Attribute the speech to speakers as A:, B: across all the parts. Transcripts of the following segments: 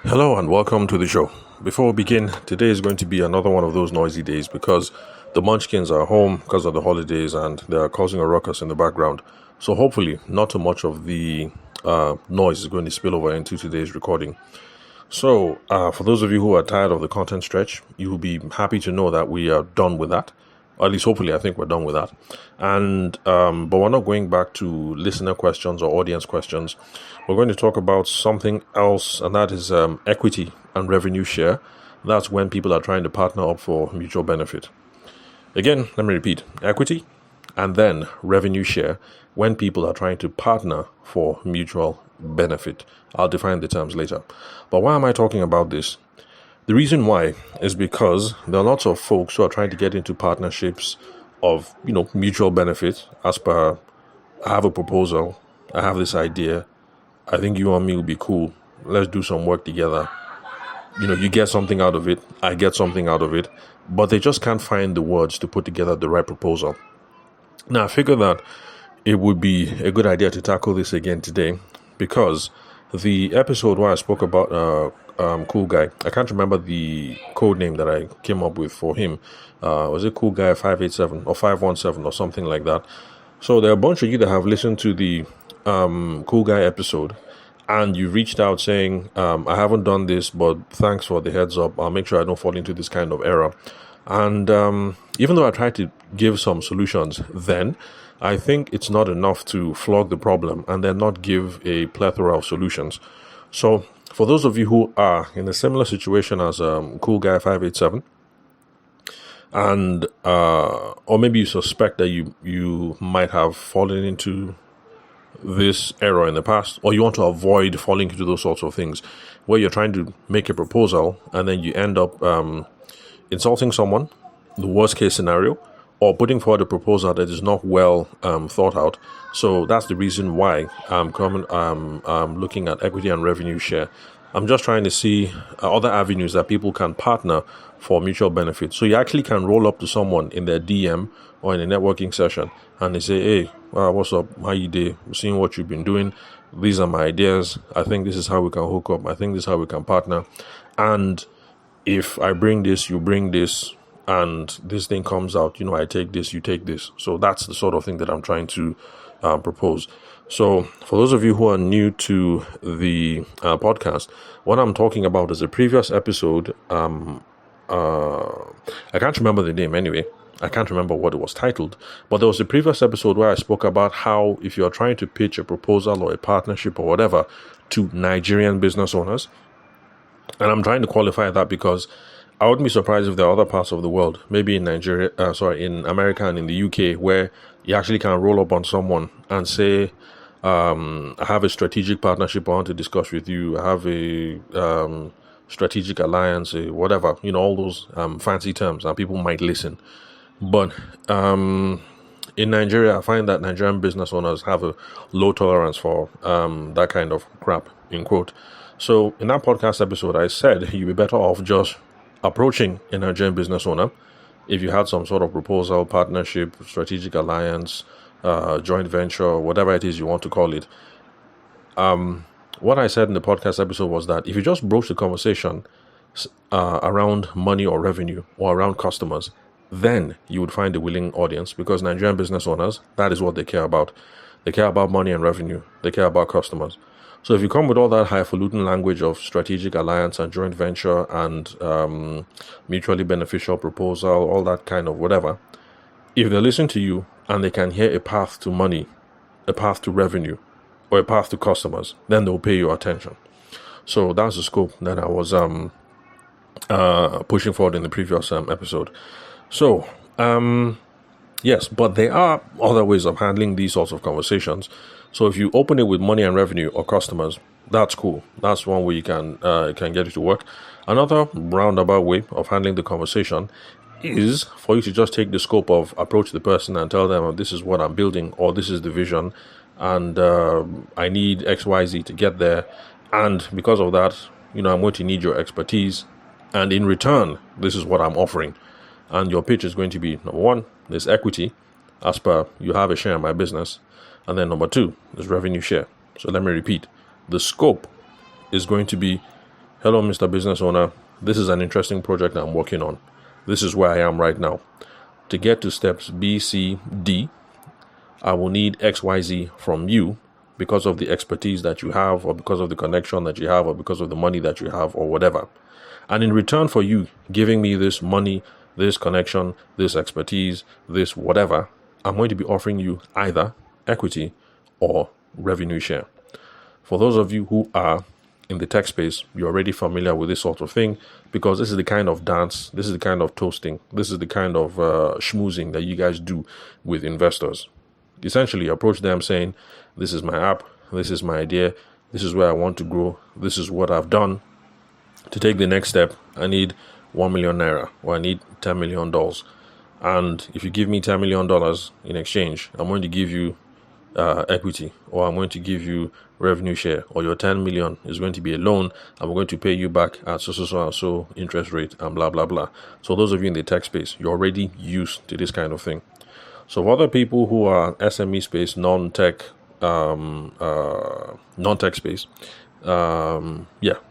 A: Hello and welcome to the show. Before we begin, today is going to be another one of those noisy days because the Munchkins are home because of the holidays and they are causing a ruckus in the background. So hopefully not too much of the noise is going to spill over into today's recording. So for those of you who are tired of the content stretch, you will be happy to know that we are done with that. Or at least hopefully I think we're done with that. And but we're not going back to listener questions or audience questions. We're going to talk about something else, and that is equity and revenue share. That's when people are trying to partner up for mutual benefit. Again, let me repeat, equity and then revenue share when people are trying to partner for mutual benefit. I'll define the terms later. But why am I talking about this? The reason why is because there are lots of folks who are trying to get into partnerships of, mutual benefit as per, I have a proposal, I have this idea, I think you and me will be cool, let's do some work together. You get something out of it, I get something out of it, but they just can't find the words to put together the right proposal. Now, I figure that it would be a good idea to tackle this again today because the episode where I spoke about Cool Guy, I can't remember the code name that I came up with for him. Was it Cool Guy 587 or 517 or something like that? So there are a bunch of you that have listened to the Cool Guy episode and you reached out saying, I haven't done this, but thanks for the heads up. I'll make sure I don't fall into this kind of error. And even though I tried to give some solutions then, I think it's not enough to flog the problem and then not give a plethora of solutions. So for those of you who are in a similar situation as Cool Guy 587, and or maybe you suspect that you might have fallen into this error in the past, or you want to avoid falling into those sorts of things where you're trying to make a proposal and then you end up insulting someone, the worst case scenario, or putting forward a proposal that is not well thought out. So that's the reason why I'm looking at equity and revenue share. I'm just trying to see other avenues that people can partner for mutual benefit. So you actually can roll up to someone in their DM or in a networking session and they say, hey, what's up? How you doing? Seeing what you've been doing. These are my ideas. I think this is how we can hook up. I think this is how we can partner. And if I bring this, you bring this, and this thing comes out, I take this, you take this. So that's the sort of thing that I'm trying to propose. So for those of you who are new to the podcast, what I'm talking about is a previous episode. I can't remember the name anyway. I can't remember what it was titled, but there was a previous episode where I spoke about how if you're trying to pitch a proposal or a partnership or whatever to Nigerian business owners, and I'm trying to qualify that because I wouldn't be surprised if there are other parts of the world, maybe in in America and in the UK, where you actually can roll up on someone and say, I have a strategic partnership I want to discuss with you. I have a strategic alliance, whatever, all those fancy terms, and people might listen. But in Nigeria, I find that Nigerian business owners have a low tolerance for that kind of crap, in quote. So in that podcast episode, I said you'd be better off just approaching a Nigerian business owner if you had some sort of proposal, partnership, strategic alliance, joint venture, whatever it is you want to call it. What I said in the podcast episode was that if you just broach the conversation around money or revenue or around customers, then you would find a willing audience, because Nigerian business owners, that is what they care about. They care about money and revenue. They care about customers. So if you come with all that highfalutin language of strategic alliance and joint venture and mutually beneficial proposal, all that kind of whatever, if they listen to you and they can hear a path to money, a path to revenue, or a path to customers, then they'll pay your attention. So that's the scope that I was pushing forward in the previous episode. So, yes, but there are other ways of handling these sorts of conversations. So if you open it with money and revenue or customers, that's cool. That's one way you can get it to work. Another roundabout way of handling the conversation is for you to just take the scope of approach the person and tell them, oh, this is what I'm building, or this is the vision, and I need XYZ to get there. And because of that, I'm going to need your expertise. And in return, this is what I'm offering. And your pitch is going to be, number one, there's equity, as per you have a share in my business. And then number two, there's revenue share. So let me repeat. The scope is going to be, hello, Mr. Business Owner. This is an interesting project I'm working on. This is where I am right now. To get to steps B, C, D, I will need XYZ from you because of the expertise that you have, or because of the connection that you have, or because of the money that you have, or whatever. And in return for you giving me this money, this connection, this expertise, this whatever, I'm going to be offering you either equity or revenue share. For those of you who are in the tech space, you're already familiar with this sort of thing, because this is the kind of dance, this is the kind of toasting, this is the kind of schmoozing that you guys do with investors. Essentially, approach them saying, this is my app, this is my idea, this is where I want to grow, this is what I've done. To take the next step, I need 1 million naira, or I need $10 million. And if you give me $10 million in exchange, I'm going to give you equity, or I'm going to give you revenue share, or your 10 million is going to be a loan. I'm going to pay you back at so interest rate and blah, blah, blah. So those of you in the tech space, you're already used to this kind of thing. So for other people who are SME space, non-tech space,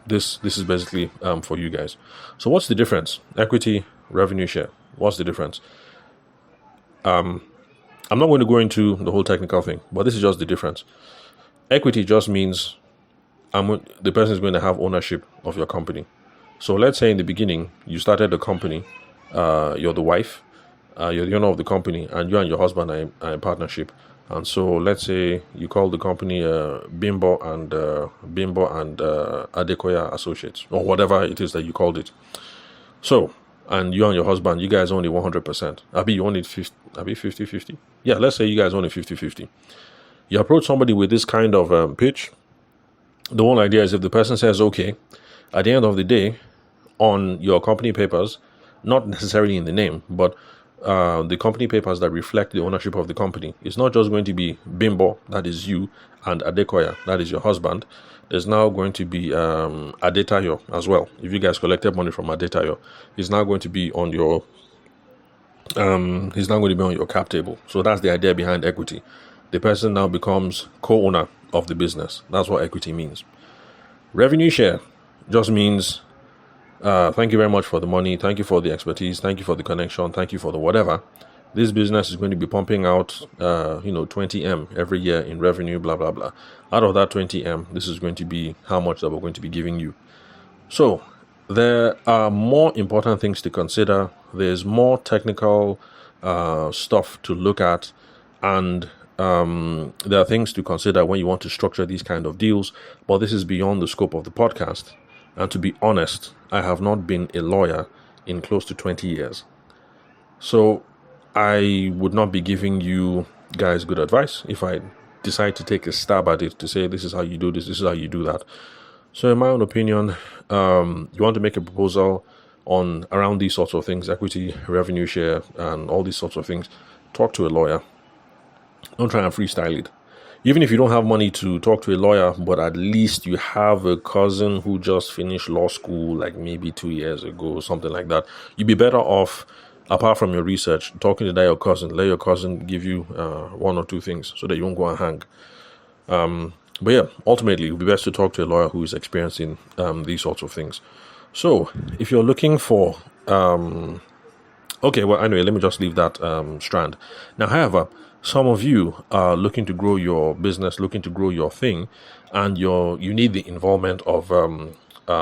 A: this is basically for you guys. So what's the difference? Equity, revenue share. What's the difference? I'm not going to go into the whole technical thing, but this is just the difference. Equity just means the person is going to have ownership of your company. So let's say in the beginning, you started the company, you're the wife, you're the owner of the company, and you and your husband are in partnership. And so let's say you call the company Bimbo and Adekoya Associates, or whatever it is that you called it. So, and you and your husband, you guys own it 100%. You own it 50-50? Yeah, let's say you guys own it 50-50. You approach somebody with this kind of pitch. The whole idea is, if the person says, okay, at the end of the day, on your company papers, not necessarily in the name, but the company papers that reflect the ownership of the company, it's not just going to be Bimbo, that is you, and Adekoya, that is your husband. There's now going to be Adetayo as well. If you guys collected money from Adetayo, he's now going to be on your cap table. So that's the idea behind equity. The person now becomes co-owner of the business. That's what equity means. Revenue share just means thank you very much for the money, thank you for the expertise, thank you for the connection, thank you for the whatever. This business is going to be pumping out 20M every year in revenue, blah blah blah. Out of that 20M, this is going to be how much that we're going to be giving you. So there are more important things to consider. There's more technical stuff to look at, and there are things to consider when you want to structure these kind of deals, but this is beyond the scope of the podcast. And to be honest, I have not been a lawyer in close to 20 years. So I would not be giving you guys good advice if I decide to take a stab at it to say, this is how you do this is how you do that. So in my own opinion, you want to make a proposal on around these sorts of things, equity, revenue share, and all these sorts of things, talk to a lawyer. Don't try and freestyle it. Even if you don't have money to talk to a lawyer, but at least you have a cousin who just finished law school, like maybe 2 years ago, something like that, you'd be better off, apart from your research, talking to that your cousin. Let your cousin give you one or two things so that you won't go and hang. But yeah, ultimately, it would be best to talk to a lawyer who is experienced in these sorts of things. So if you're looking for... okay, well, anyway, let me just leave that strand. Now, however, some of you are looking to grow your business, looking to grow your thing, and you need the involvement of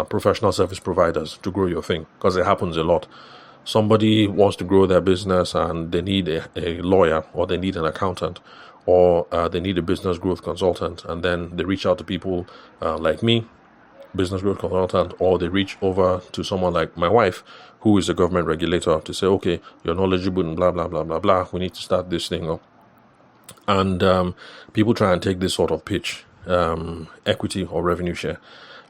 A: professional service providers to grow your thing, because it happens a lot. Somebody wants to grow their business and they need a lawyer, or they need an accountant, or they need a business growth consultant, and then they reach out to people like me, business growth consultant, or they reach over to someone like my wife, who is a government regulator, to say, okay, you're knowledgeable and blah, blah, blah, blah, blah. We need to start this thing up. And people try and take this sort of pitch, equity or revenue share.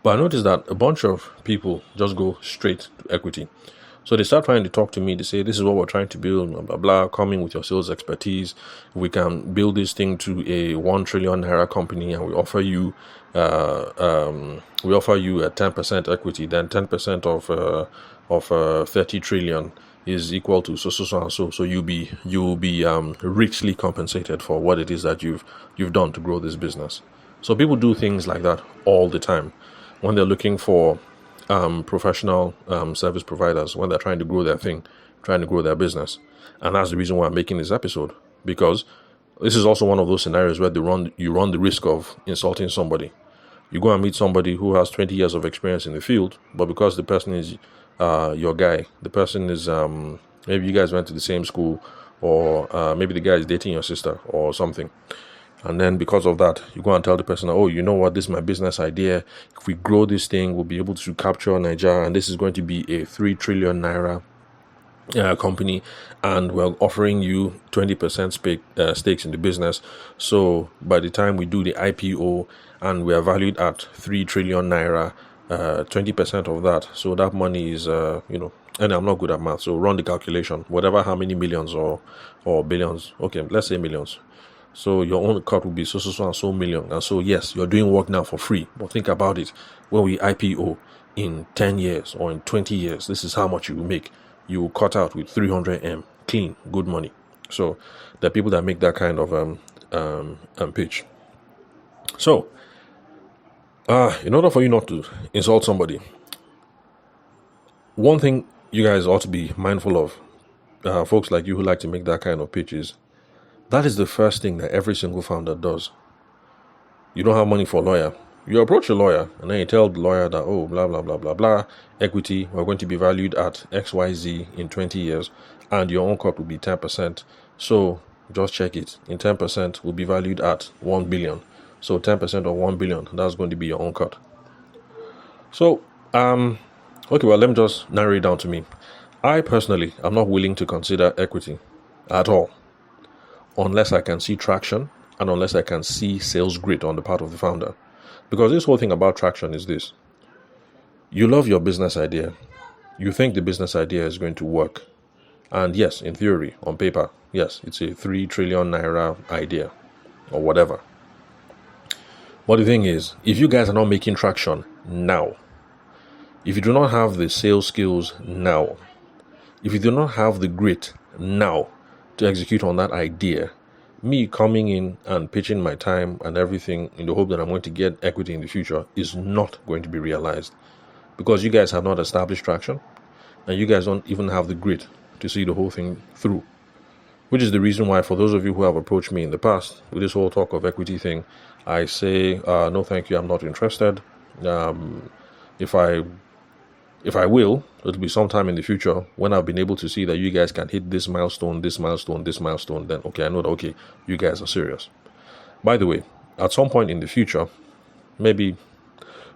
A: But I noticed that a bunch of people just go straight to equity. So they start trying to talk to me. They say, this is what we're trying to build, blah, blah, blah. Coming with your sales expertise, we can build this thing to a 1 trillion naira company, and we offer you a 10% equity. Then 10% of 30 trillion is equal to so. So you'll be richly compensated for what it is that you've done to grow this business. So people do things like that all the time when they're looking for professional service providers when they're trying to grow their thing, trying to grow their business. And that's the reason why I'm making this episode, because this is also one of those scenarios where you run the risk of insulting somebody. You go and meet somebody who has 20 years of experience in the field, but because the person is your guy, the person is maybe you guys went to the same school, or maybe the guy is dating your sister or something. And then because of that, you go and tell the person, oh, you know what, this is my business idea. If we grow this thing, we'll be able to capture Nigeria, and this is going to be a 3 trillion naira company, and we're offering you 20% stakes in the business. So by the time we do the IPO and we are valued at 3 trillion naira, 20% of that, so that money is, and I'm not good at math, so run the calculation, whatever, how many millions or billions, okay, let's say millions. So your own cut will be so and so million. And so, yes, you're doing work now for free. But think about it. When we IPO in 10 years or in 20 years, this is how much you will make. You will cut out with 300M, clean, good money. So there are people that make that kind of pitch. So, in order for you not to insult somebody, one thing you guys ought to be mindful of, folks like you who like to make that kind of pitch, is that is the first thing that every single founder does. You don't have money for a lawyer. You approach a lawyer and then you tell the lawyer that, oh, blah, blah, blah, blah, blah, equity, we're going to be valued at XYZ in 20 years, and your own cut will be 10%. So just check it. In 10% will be valued at 1 billion. So 10% of 1 billion, that's going to be your own cut. So, okay, well, let me just narrow it down to me. I personally am not willing to consider equity at all, unless I can see traction and unless I can see sales grit on the part of the founder. Because this whole thing about traction is this. You love your business idea. You think the business idea is going to work. And yes, in theory, on paper, yes, it's a 3 trillion naira idea or whatever. But the thing is, if you guys are not making traction now, if you do not have the sales skills now, if you do not have the grit now to execute on that idea, me coming in and pitching my time and everything in the hope that I'm going to get equity in the future is not going to be realized, because you guys have not established traction and you guys don't even have the grit to see the whole thing through. Which is the reason why, for those of you who have approached me in the past with this whole talk of equity thing, I say, no, thank you, I'm not interested. If I will, it'll be sometime in the future when I've been able to see that you guys can hit this milestone, this milestone, this milestone. Then, okay, I know that, okay, you guys are serious. By the way, at some point in the future, maybe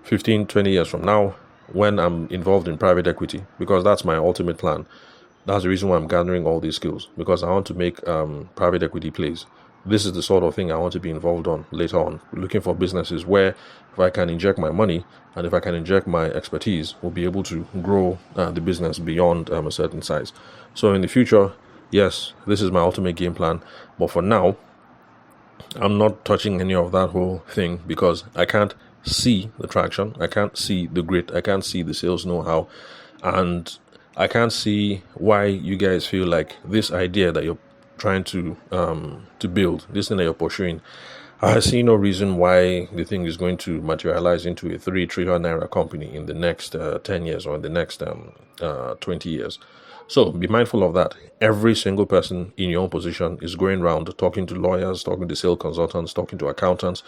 A: 15, 20 years from now, when I'm involved in private equity, because that's my ultimate plan. That's the reason why I'm gathering all these skills, because I want to make private equity plays. This is the sort of thing I want to be involved on later on, looking for businesses where if I can inject my money and if I can inject my expertise, we'll be able to grow the business beyond a certain size. So in the future, yes, this is my ultimate game plan. But for now, I'm not touching any of that whole thing because I can't see the traction. I can't see the grit. I can't see the sales know-how. And I can't see why you guys feel like this idea that you're trying to build, this thing that you're pursuing, I see no reason why the thing is going to materialize into a 3 trillion naira company in the next 10 years or in the next 20 years. So be mindful of that. Every single person in your own position is going around talking to lawyers, talking to sales consultants, talking to accountants,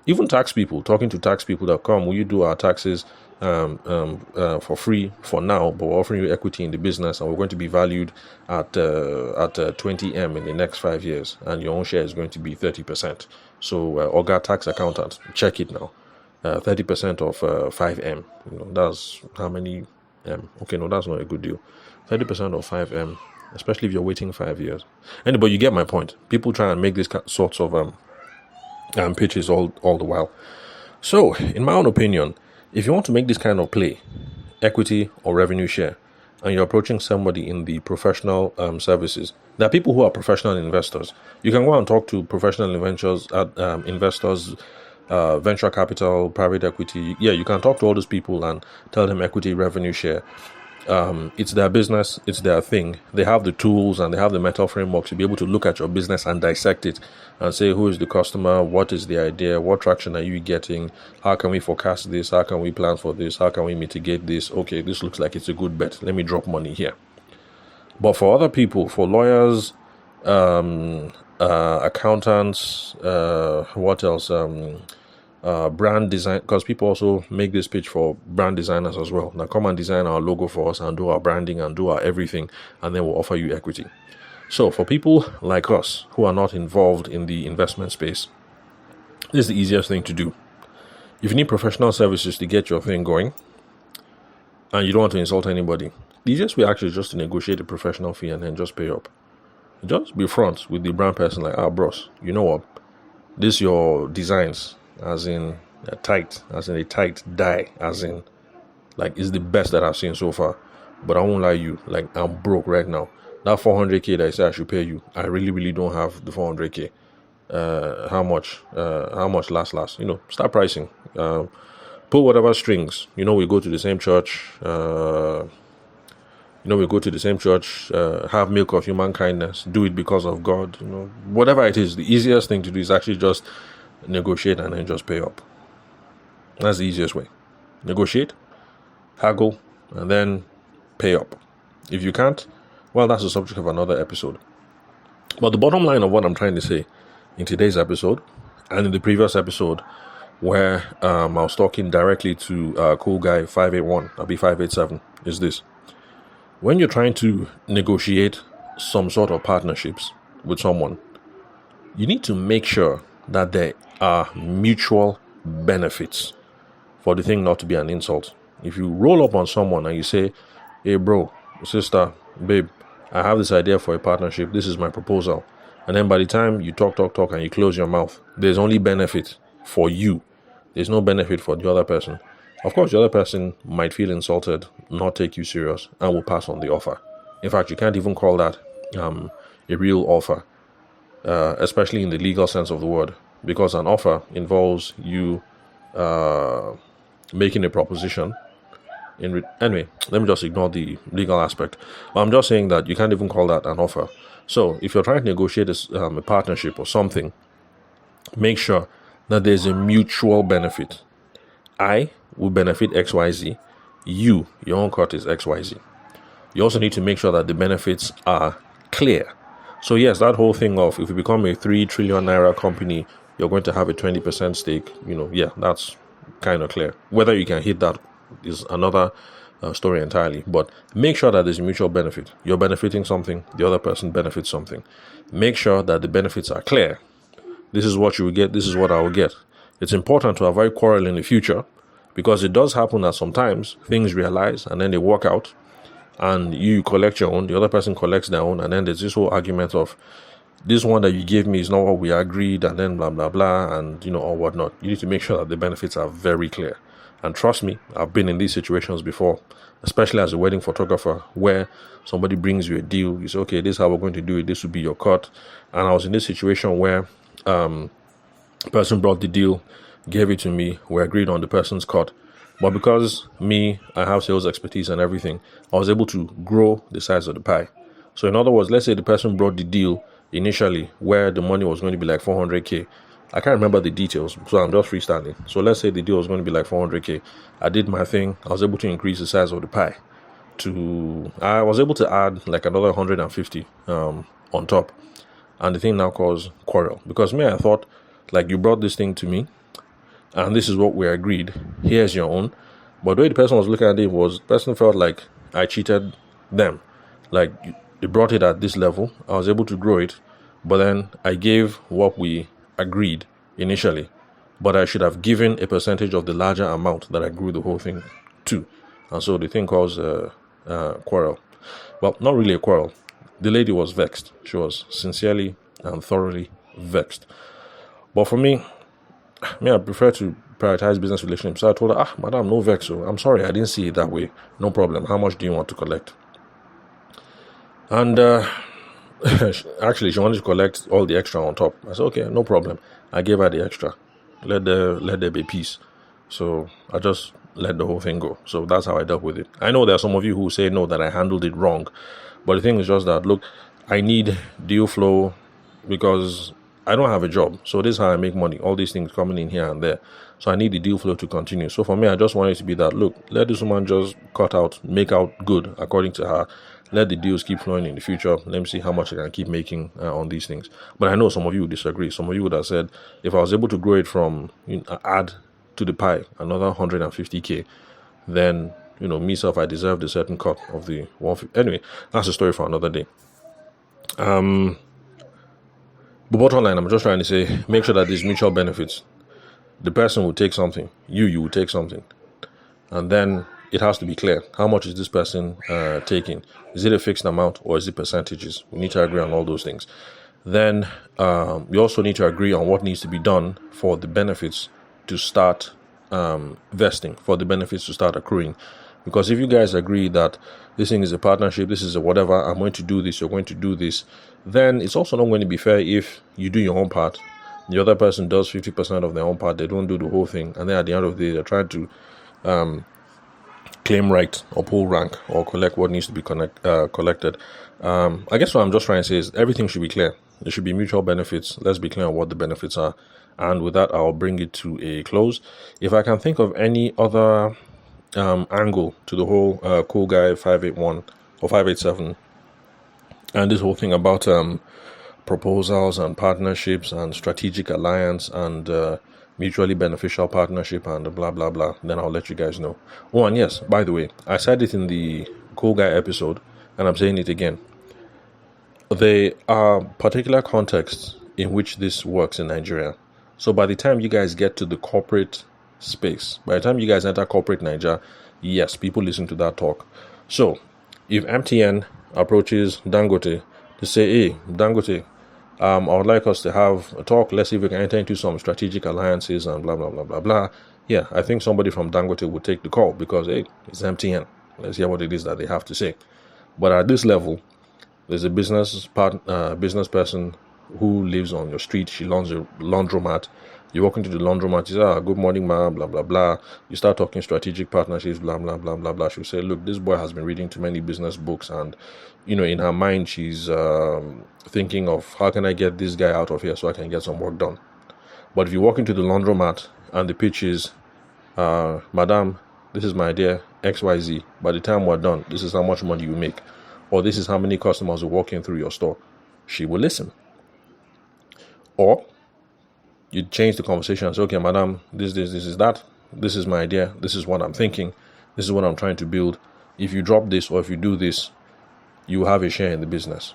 A: even tax people, talking to tax people that come, will you do our taxes for free for now, but we're offering you equity in the business and we're going to be valued at 20M in the next 5 years, and your own share is going to be 30%. So Oga tax accountant, check it now. 30% of 5M, that's how many M? Okay, no, that's not a good deal. 30% of 5M, especially if you're waiting 5 years. Anyway, you get my point. People try and make these sorts of pitches all the while. So, in my own opinion, if you want to make this kind of play, equity or revenue share, and you're approaching somebody in the professional services, there are people who are professional investors. You can go and talk to professional investors, venture capital, private equity. Yeah, you can talk to all those people and tell them equity, revenue share. It's their business, it's their thing. They have the tools and they have the mental framework to be able to look at your business and dissect it and say, who is the customer? What is the idea? What traction are you getting? How can we forecast this? How can we plan for this? How can we mitigate this? Okay, this looks like it's a good bet. Let me drop money here. But for other people, for lawyers, accountants, what else? Brand design, because people also make this pitch for brand designers as well. Now come and design our logo for us and do our branding and do our everything, and then we'll offer you equity. So for people like us who are not involved in the investment space, this is the easiest thing to do. If you need professional services to get your thing going and you don't want to insult anybody, the easiest way actually is just to negotiate a professional fee and then just pay up. Just be front with the brand person, like, bros, you know what? This your designs, as in a tight dye, as in, like, is the best that I've seen so far. But I won't lie you, like, I'm broke right now. That 400k that I say I should pay you, I really don't have the 400k. How much last? Start pricing. Pull whatever strings. We go to the same church. Have milk of human kindness. Do it because of God. Whatever it is, the easiest thing to do is actually just negotiate and then just pay up. That's the easiest way. Negotiate, haggle, and then pay up. If you can't, well, that's the subject of another episode. But the bottom line of what I'm trying to say in today's episode and in the previous episode, where I was talking directly to Cool Guy 581, I'll be 587, is this. When you're trying to negotiate some sort of partnerships with someone, you need to make sure that there are mutual benefits for the thing not to be an insult. If you roll up on someone and you say, hey bro, sister, babe, I have this idea for a partnership, this is my proposal, and then by the time you talk and you close your mouth, there's only benefit for you, there's no benefit for the other person. Of course, the other person might feel insulted, not take you serious, and will pass on the offer. In fact, you can't even call that a real offer, especially in the legal sense of the word, because an offer involves you making a proposition. Anyway, let me just ignore the legal aspect. I'm just saying that you can't even call that an offer. So if you're trying to negotiate a partnership or something, make sure that there's a mutual benefit. I will benefit XYZ. Your own cut is XYZ. You also need to make sure that the benefits are clear. So yes, that whole thing of if you become a 3 trillion naira company, you're going to have a 20% stake, that's kind of clear. Whether you can hit that is another story entirely. But make sure that there's a mutual benefit. You're benefiting something, the other person benefits something. Make sure that the benefits are clear. This is what you will get, this is what I will get. It's important to avoid quarrel in the future, because it does happen that sometimes things realize and then they work out and you collect your own, the other person collects their own, and then there's this whole argument of this one that you gave me is not what we agreed, and then blah blah blah, and or whatnot. You need to make sure that the benefits are very clear. And trust me, I've been in these situations before, especially as a wedding photographer, where somebody brings you a deal, you say, okay, this is how we're going to do it, this will be your cut. And I was in this situation where person brought the deal, gave it to me, we agreed on the person's cut. But because I have sales expertise and everything, I was able to grow the size of the pie. So in other words, let's say the person brought the deal initially where the money was going to be like 400k. I can't remember the details, so I'm just freestyling. So let's say the deal was going to be like 400k. I did my thing. I was able to increase the size of the pie. I was able to add like another 150 on top. And the thing now caused quarrel. Because I thought, like, you brought this thing to me, and this is what we agreed. Here's your own. But the way the person was looking at it was, the person felt like I cheated them. Like, they brought it at this level. I was able to grow it. But then I gave what we agreed initially. But I should have given a percentage of the larger amount that I grew the whole thing to. And so the thing caused quarrel. Well, not really a quarrel. The lady was vexed. She was sincerely and thoroughly vexed. But for me, I prefer to prioritize business relationships. So I told her, madam, no vex. So I'm sorry, I didn't see it that way. No problem. How much do you want to collect? And actually, she wanted to collect all the extra on top. I said, okay, no problem. I gave her the extra. Let there be peace. So I just let the whole thing go. So that's how I dealt with it. I know there are some of you who say no, that I handled it wrong, but the thing is just that, look, I need deal flow because I don't have a job. So this is how I make money. All these things coming in here and there. So I need the deal flow to continue. So for me, I just want it to be that, look, let this woman just cut out, make out good according to her. Let the deals keep flowing in the future. Let me see how much I can keep making on these things. But I know some of you would disagree. Some of you would have said, if I was able to grow it from, add to the pie another 150k, then, myself, I deserved a certain cut of the 150. Anyway, that's a story for another day. But bottom line, I'm just trying to say, make sure that there's mutual benefits. The person will take something, you will take something, and then it has to be clear. How much is this person taking? Is it a fixed amount or is it percentages? We need to agree on all those things. Then we also need to agree on what needs to be done for the benefits to start vesting, for the benefits to start accruing. Because if you guys agree that this thing is a partnership, this is a whatever, I'm going to do this, you're going to do this, then it's also not going to be fair if you do your own part, the other person does 50% of their own part, they don't do the whole thing, and then at the end of the day, they're trying to claim right or pull rank or collect what needs to be collected. I guess what I'm just trying to say is everything should be clear. There should be mutual benefits. Let's be clear on what the benefits are. And with that, I'll bring it to a close. If I can think of any other angle to the whole Cool Guy 581 or 587 and this whole thing about proposals and partnerships and strategic alliance and mutually beneficial partnership and blah blah blah, then I'll let you guys know. Oh, and yes, by the way, I said it in the Cool Guy episode and I'm saying it again. There are particular contexts in which this works in Nigeria. So by the time you guys get to the corporate space, by the time you guys enter corporate Nigeria, yes, people listen to that talk. So if MTN approaches Dangote to say, hey, Dangote, I would like us to have a talk. Let's see if we can enter into some strategic alliances and blah, blah, blah, blah, blah. Yeah, I think somebody from Dangote would take the call because, hey, it's MTN. Let's hear what it is that they have to say. But at this level, there's a business person who lives on your street. She runs a laundromat. You walk into the laundromat, you say, good morning, ma, blah, blah, blah. You start talking strategic partnerships, blah, blah, blah, blah, blah. She'll say, look, this boy has been reading too many business books. And, in her mind, she's thinking of how can I get this guy out of here so I can get some work done. But if you walk into the laundromat and the pitch is, Madam, this is my idea, XYZ. By the time we're done, this is how much money you make. Or this is how many customers will walk in through your store. She will listen. Or you change the conversation and say, okay, madam, this is that. This is my idea. This is what I'm thinking. This is what I'm trying to build. If you drop this or if you do this, you have a share in the business.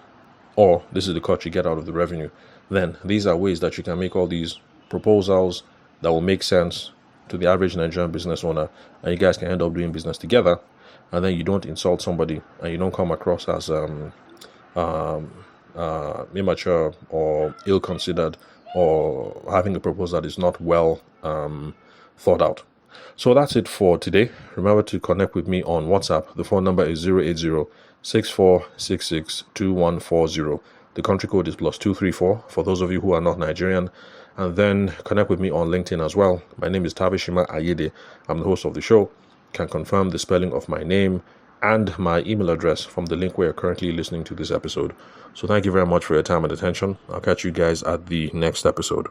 A: Or this is the cut you get out of the revenue. Then these are ways that you can make all these proposals that will make sense to the average Nigerian business owner. And you guys can end up doing business together. And then you don't insult somebody and you don't come across as immature or ill-considered or having a proposal that is not well thought out. So that's it for today. Remember to connect with me on WhatsApp. The phone number is 080-6466-2140. The country code is +234 for those of you who are not Nigerian. And then connect with me on LinkedIn as well. My name is Tavishima Ayede. I'm the host of the show. Can confirm the spelling of my name and my email address from the link where you're currently listening to this episode. So thank you very much for your time and attention. I'll catch you guys at the next episode.